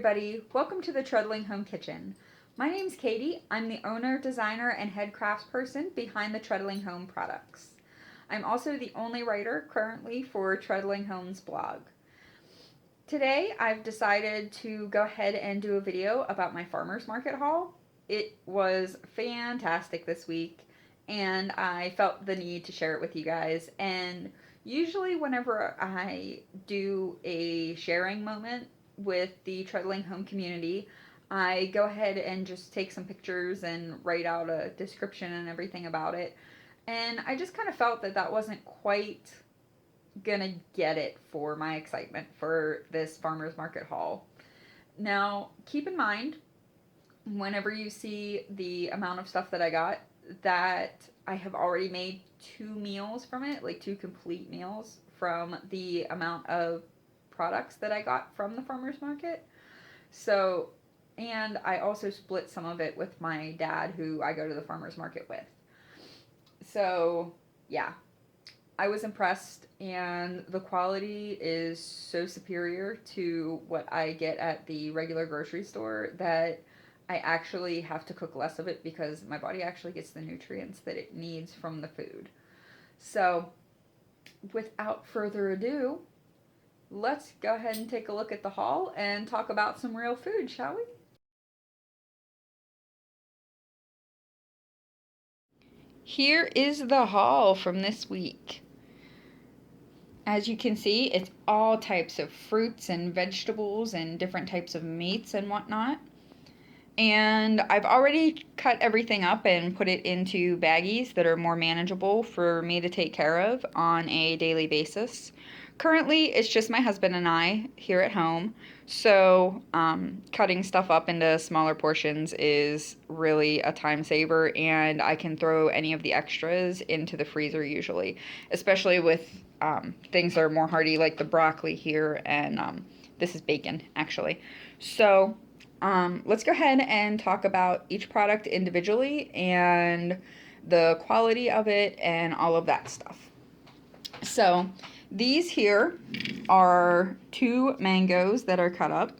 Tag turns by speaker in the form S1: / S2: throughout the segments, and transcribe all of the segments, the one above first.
S1: everybody, welcome to the Treadling Home Kitchen. My name's Katie. I'm the owner, designer, and head craftsperson behind the Treadling Home products. I'm also the only writer currently for Treadling Home's blog. Today I've decided to go ahead and do a video about my farmer's market haul. It was fantastic this week and I felt the need to share it with you guys. And usually whenever I do a sharing moment with the Treadling Home community, I go ahead and just take some pictures and write out a description and everything about it. And I just kind of felt that that wasn't quite gonna get it for my excitement for this farmer's market haul. Now, keep in mind, whenever you see the amount of stuff that I got, that I have already made 2 meals from it, like 2 complete meals from the amount of products that I got from the farmer's market. So, and I also split some of it with my dad, who I go to the farmer's market with. So, yeah, I was impressed, and the quality is so superior to what I get at the regular grocery store that I actually have to cook less of it because my body actually gets the nutrients that it needs from the food. So, without further ado, let's go ahead and take a look at the haul and talk about some real food, shall we? Here is the haul from this week. As you can see, it's all types of fruits and vegetables and different types of meats and whatnot. And I've already cut everything up and put it into baggies that are more manageable for me to take care of on a daily basis. Currently, it's just my husband and I here at home, so cutting stuff up into smaller portions is really a time saver, and I can throw any of the extras into the freezer usually, especially with things that are more hearty like the broccoli here, and this is bacon actually. So let's go ahead and talk about each product individually and the quality of it and all of that stuff. So these here are 2 mangoes that are cut up,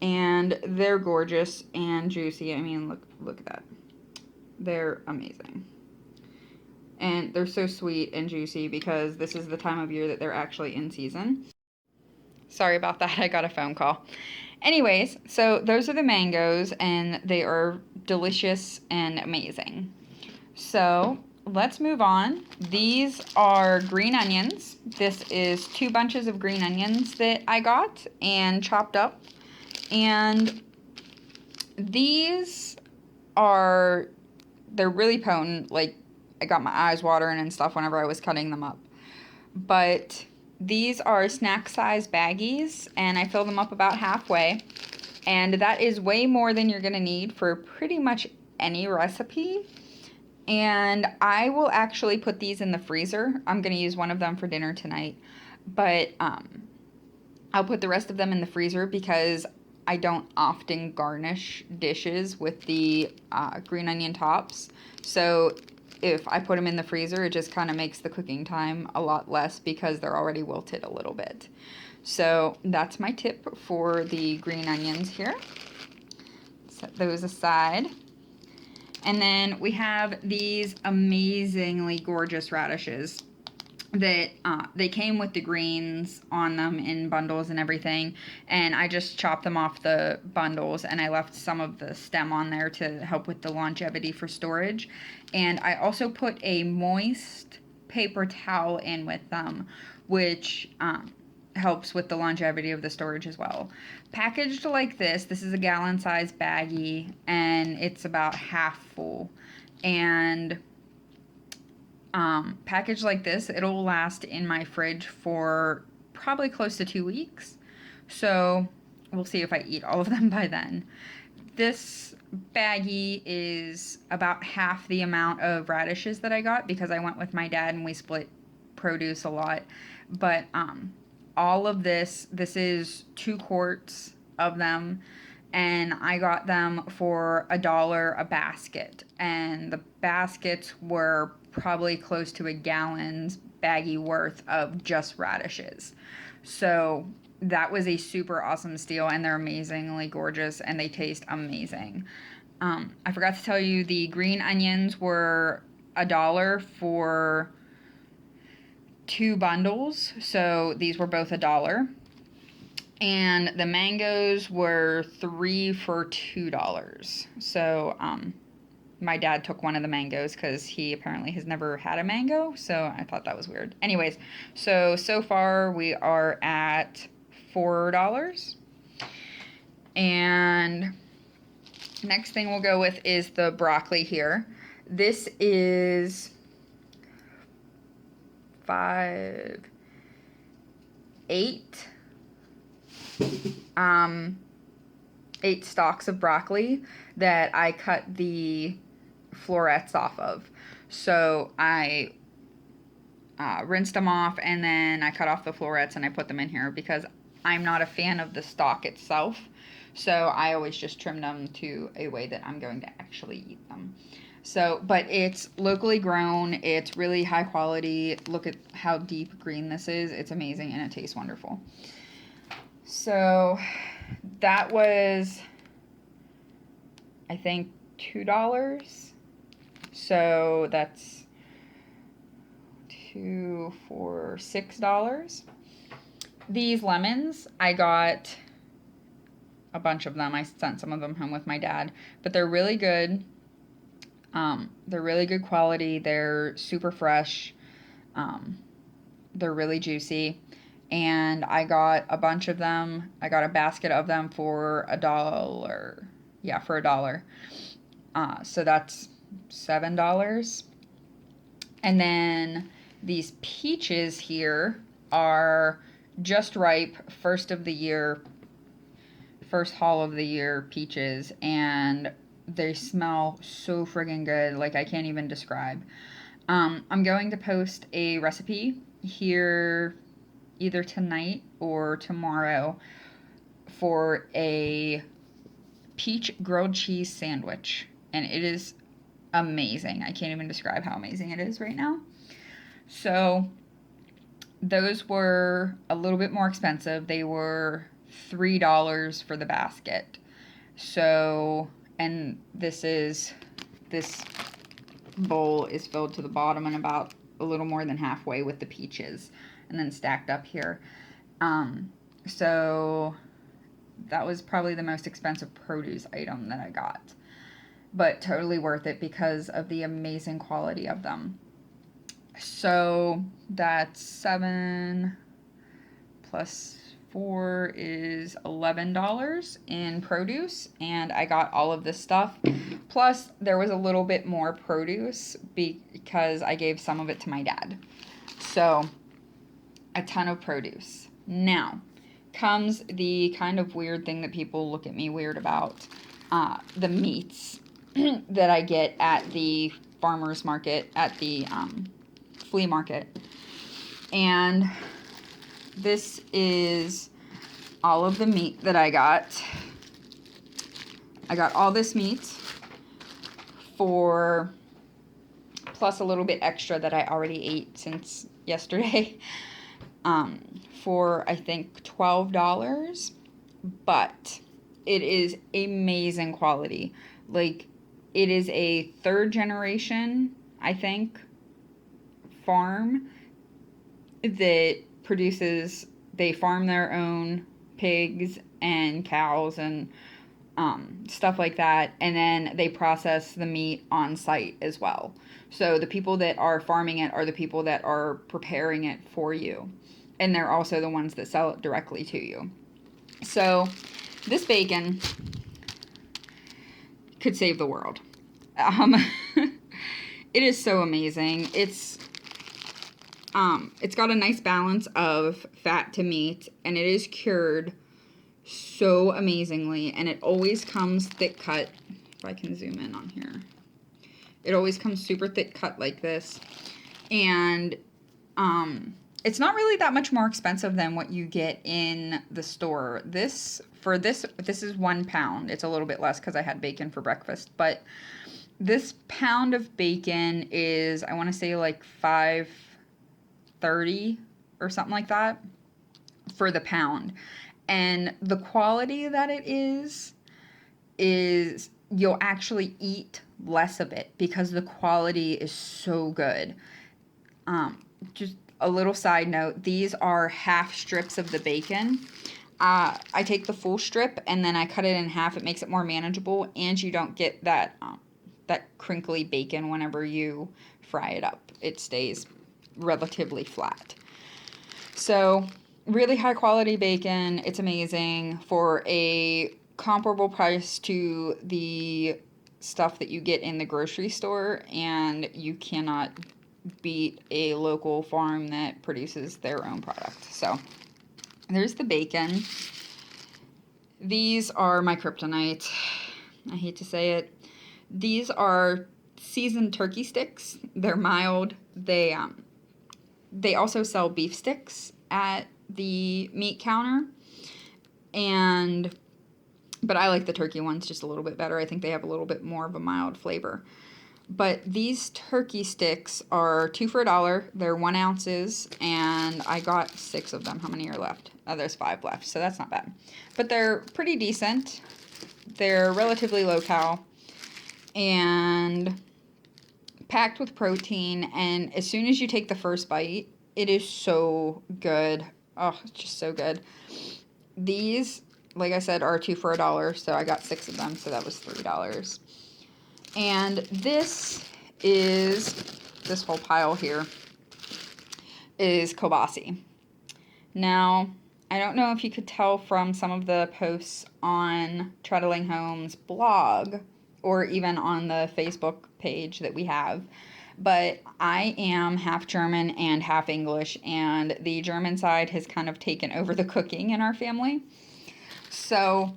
S1: and they're gorgeous and juicy. I mean, look at that. They're amazing. And they're so sweet and juicy because this is the time of year that they're actually in season. Sorry about that, I got a phone call. Anyways, so those are the mangoes, and they are delicious and amazing. So let's move on. These are green onions. This is 2 bunches of green onions that I got and chopped up. And these they're really potent. Like, I got my eyes watering and stuff whenever I was cutting them up. But these are snack size baggies, and I fill them up about halfway. And that is way more than you're gonna need for pretty much any recipe. And I will actually put these in the freezer. I'm gonna use one of them for dinner tonight, but I'll put the rest of them in the freezer because I don't often garnish dishes with the green onion tops. So if I put them in the freezer, it just kind of makes the cooking time a lot less because they're already wilted a little bit. So that's my tip for the green onions here. Set those aside. And then we have these amazingly gorgeous radishes that they came with the greens on them in bundles and everything, and I just chopped them off the bundles, and I left some of the stem on there to help with the longevity for storage. And I also put a moist paper towel in with them, which helps with the longevity of the storage as well. Packaged like this is a gallon size baggie, and it's about half full. And packaged like this, it'll last in my fridge for probably close to 2 weeks. So we'll see if I eat all of them by then. This baggie is about half the amount of radishes that I got because I went with my dad and we split produce a lot. But all of this is 2 quarts of them, and I got them for $1 a basket, and the baskets were probably close to a gallon's baggie worth of just radishes. So that was a super awesome steal, and they're amazingly gorgeous, and they taste amazing. I forgot to tell you, the green onions were $1 for 2 bundles, so these were both $1. And the mangoes were 3 for $2. So, my dad took one of the mangoes because he apparently has never had a mango, so I thought that was weird. Anyways, so far we are at $4. And next thing we'll go with is the broccoli here. This is 8 stalks of broccoli that I cut the florets off of. So I rinsed them off, and then I cut off the florets and I put them in here because I'm not a fan of the stalk itself. So I always just trim them to a way that I'm going to actually eat them. So, but it's locally grown. It's really high quality. Look at how deep green this is. It's amazing, and it tastes wonderful. So that was, I think, $2. So that's 2, 4, $6. These lemons, I got a bunch of them. I sent some of them home with my dad, but they're really good. They're really good quality. They're super fresh. They're really juicy. And I got a bunch of them. I got a basket of them for $1. Yeah, for $1. So that's $7. And then these peaches here are just ripe, first haul of the year peaches, and they smell so friggin' good, like I can't even describe. I'm going to post a recipe here either tonight or tomorrow for a peach grilled cheese sandwich, and it is amazing. I can't even describe how amazing it is right now. So those were a little bit more expensive. They were $3 for the basket. So, and this bowl is filled to the bottom and about a little more than halfway with the peaches, and then stacked up here. So that was probably the most expensive produce item that I got, but totally worth it because of the amazing quality of them. So that's 7 plus 4 is $11 in produce, and I got all of this stuff. Plus, there was a little bit more produce because I gave some of it to my dad. So, a ton of produce. Now, comes the kind of weird thing that people look at me weird about, the meats that I get at the farmer's market, at the flea market. And this is all of the meat that I got. I got all this meat for, plus a little bit extra that I already ate since yesterday, for I think $12. But it is amazing quality. Like, it is a 3rd generation, I think, farm that produces, they farm their own pigs and cows and stuff like that, and then they process the meat on site as well. So the people that are farming it are the people that are preparing it for you, and they're also the ones that sell it directly to you. So this bacon could save the world. It is so amazing. It's got a nice balance of fat to meat, and it is cured so amazingly, and it always comes thick cut. If I can zoom in on here, it always comes super thick cut like this, and it's not really that much more expensive than what you get in the store. This is 1 pound. It's a little bit less because I had bacon for breakfast, but this pound of bacon is, I want to say, like $5.30 or something like that for the pound. And the quality that it is you'll actually eat less of it because the quality is so good. Just a little side note, these are half strips of the bacon. I take the full strip and then I cut it in half. It makes it more manageable, and you don't get that crinkly bacon whenever you fry it up. It stays relatively flat. So really high quality bacon. It's amazing for a comparable price to the stuff that you get in the grocery store, and you cannot beat a local farm that produces their own product. So there's the bacon. These are my kryptonite. I hate to say it. These are seasoned turkey sticks. They're mild. They also sell beef sticks at the meat counter, but I like the turkey ones just a little bit better. I think they have a little bit more of a mild flavor. But these turkey sticks are 2 for $1. They're 1 ounces, and I got 6 of them. How many are left? Oh, there's 5 left, so that's not bad. But they're pretty decent. They're relatively low cal and packed with protein. And as soon as you take the first bite, it is so good. Oh, it's just so good. These, like I said, are 2 for $1, so I got 6 of them, so that was $3. And this whole pile here is kibasi. Now, I don't know if you could tell from some of the posts on Treadling Home's blog or even on the Facebook page that we have, but I am half German and half English, and the German side has kind of taken over the cooking in our family. So,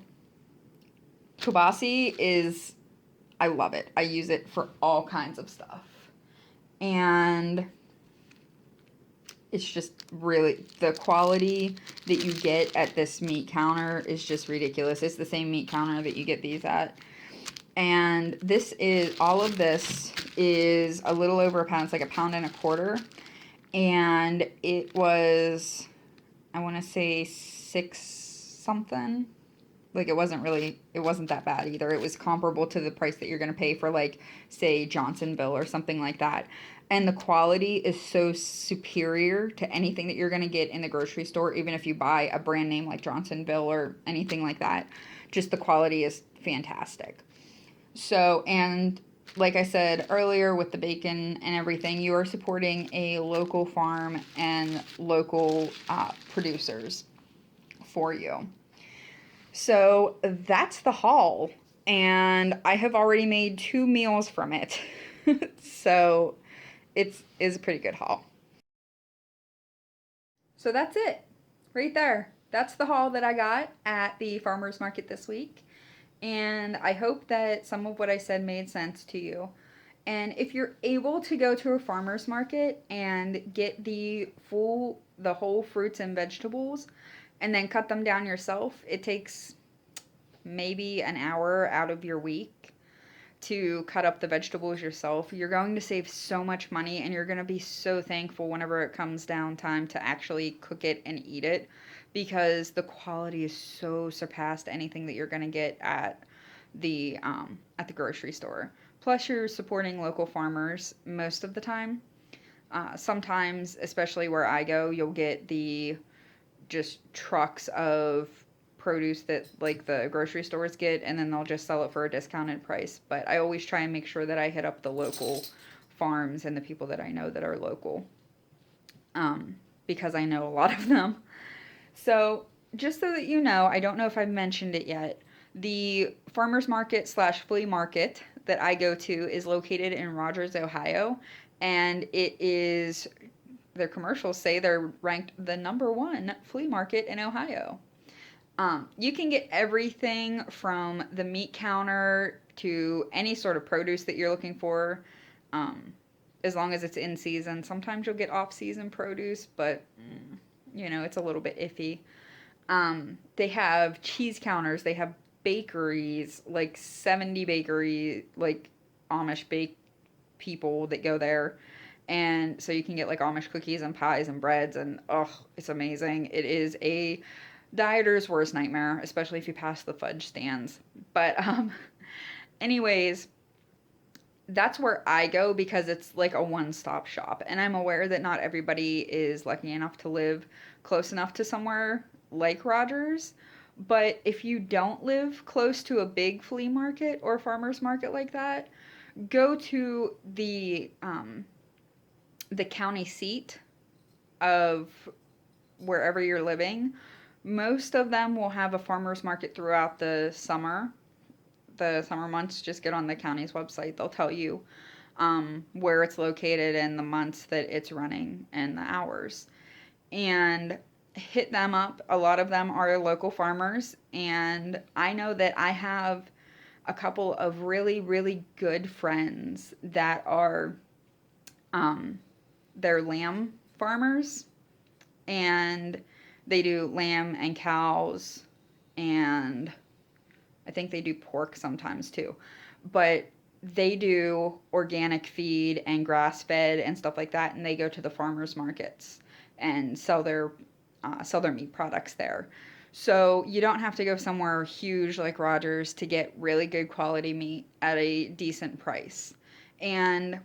S1: kibasi is, I love it. I use it for all kinds of stuff. And it's just really, the quality that you get at this meat counter is just ridiculous. It's the same meat counter that you get these at. And all of this is a little over a pound. It's like 1.25 pounds. And it was, I want to say 6 something. Like, it wasn't that bad either. It was comparable to the price that you're going to pay for, like, say, Johnsonville or something like that. And the quality is so superior to anything that you're going to get in the grocery store, even if you buy a brand name like Johnsonville or anything like that. Just the quality is fantastic. So, and like I said earlier with the bacon and everything, you are supporting a local farm and local producers for you. So that's the haul, and I have already made 2 meals from it. So it is a pretty good haul. So that's it right there. That's the haul that I got at the farmer's market this week, and I hope that some of what I said made sense to you. And if you're able to go to a farmer's market and get the whole fruits and vegetables and then cut them down yourself, it takes maybe an hour out of your week to cut up the vegetables yourself. You're going to save so much money, and you're going to be so thankful whenever it comes down time to actually cook it and eat it, because the quality is so surpassed anything that you're going to get at the grocery store. Plus, you're supporting local farmers most of the time. Sometimes, especially where I go, you'll get the just trucks of produce that like the grocery stores get, and then they'll just sell it for a discounted price. But I always try and make sure that I hit up the local farms and the people that I know that are local, because I know a lot of them. So just so that you know, I don't know if I've mentioned it yet, the farmers market / flea market that I go to is located in Rogers, Ohio, and it is, their commercials say they're ranked the #1 flea market in Ohio. You can get everything from the meat counter to any sort of produce that you're looking for, as long as it's in season. Sometimes you'll get off-season produce, but, it's a little bit iffy. They have cheese counters. They have bakeries, like 70 bakery, like Amish bake people that go there. And so you can get like Amish cookies and pies and breads, and oh, it's amazing. It is a dieter's worst nightmare, especially if you pass the fudge stands. But anyways, that's where I go because it's like a one-stop shop. And I'm aware that not everybody is lucky enough to live close enough to somewhere like Rogers. But if you don't live close to a big flea market or farmer's market like that, go to the county seat of wherever you're living. Most of them will have a farmer's market throughout the summer months. Just get on the county's website. They'll tell you where it's located and the months that it's running and the hours. And hit them up. A lot of them are local farmers. And I know that I have a couple of really, really good friends that are they're lamb farmers, and they do lamb and cows, and I think they do pork sometimes too. But they do organic feed and grass fed and stuff like that, and they go to the farmers markets and sell their meat products there. So you don't have to go somewhere huge like Rogers to get really good quality meat at a decent price. And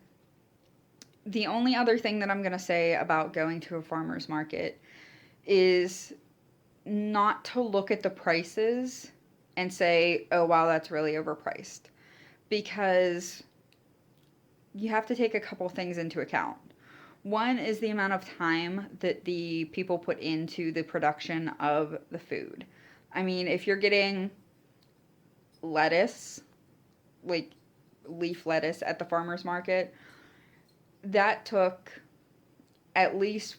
S1: the only other thing that I'm going to say about going to a farmer's market is not to look at the prices and say, oh, wow, that's really overpriced. Because you have to take a couple things into account. One is the amount of time that the people put into the production of the food. I mean, if you're getting lettuce, like leaf lettuce at the farmer's market, that took at least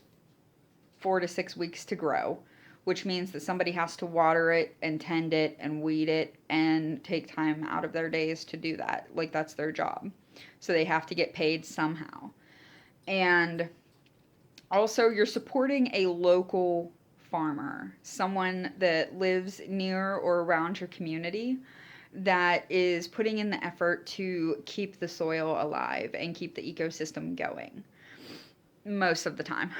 S1: 4 to 6 weeks to grow, which means that somebody has to water it and tend it and weed it and take time out of their days to do that. Like, that's their job. So they have to get paid somehow. And also, you're supporting a local farmer, someone that lives near or around your community that is putting in the effort to keep the soil alive and keep the ecosystem going most of the time.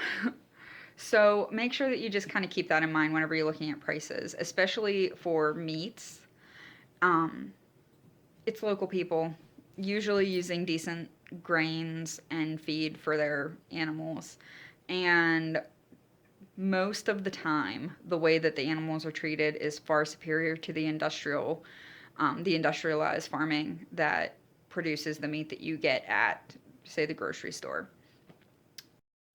S1: So make sure that you just kind of keep that in mind whenever you're looking at prices, especially for meats. It's local people, usually using decent grains and feed for their animals. And most of the time, the way that the animals are treated is far superior to the industrialized farming that produces the meat that you get at, say, the grocery store.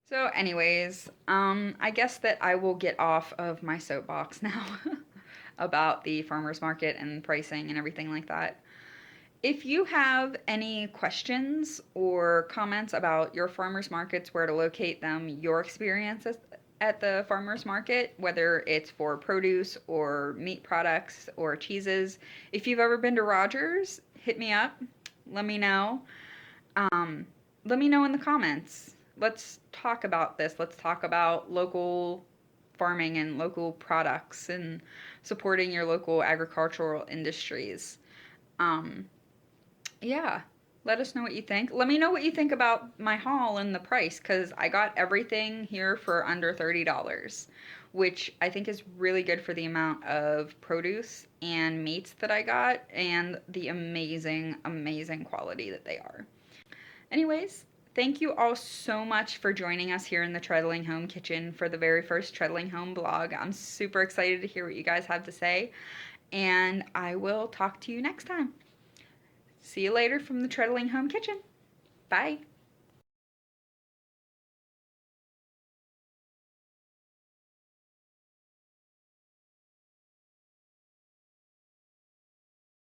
S1: So, anyways, I guess that I will get off of my soapbox now about the farmers market and pricing and everything like that. If you have any questions or comments about your farmers markets, where to locate them, your experiences at the farmers market, whether it's for produce or meat products or cheeses, if you've ever been to Rogers, hit me up. Let me know. Um, Let me know in the comments. Let's talk about this. Let's talk about local farming and local products and supporting your local agricultural industries. Um, yeah, let us know what you think. Let me know what you think about my haul and the price, because I got everything here for under $30, which I think is really good for the amount of produce and meats that I got and the amazing, amazing quality that they are. Anyways, thank you all so much for joining us here in the Treadling Home Kitchen for the very first Treadling Home blog. I'm super excited to hear what you guys have to say, and I will talk to you next time. See you later from the Treadling Home Kitchen. Bye.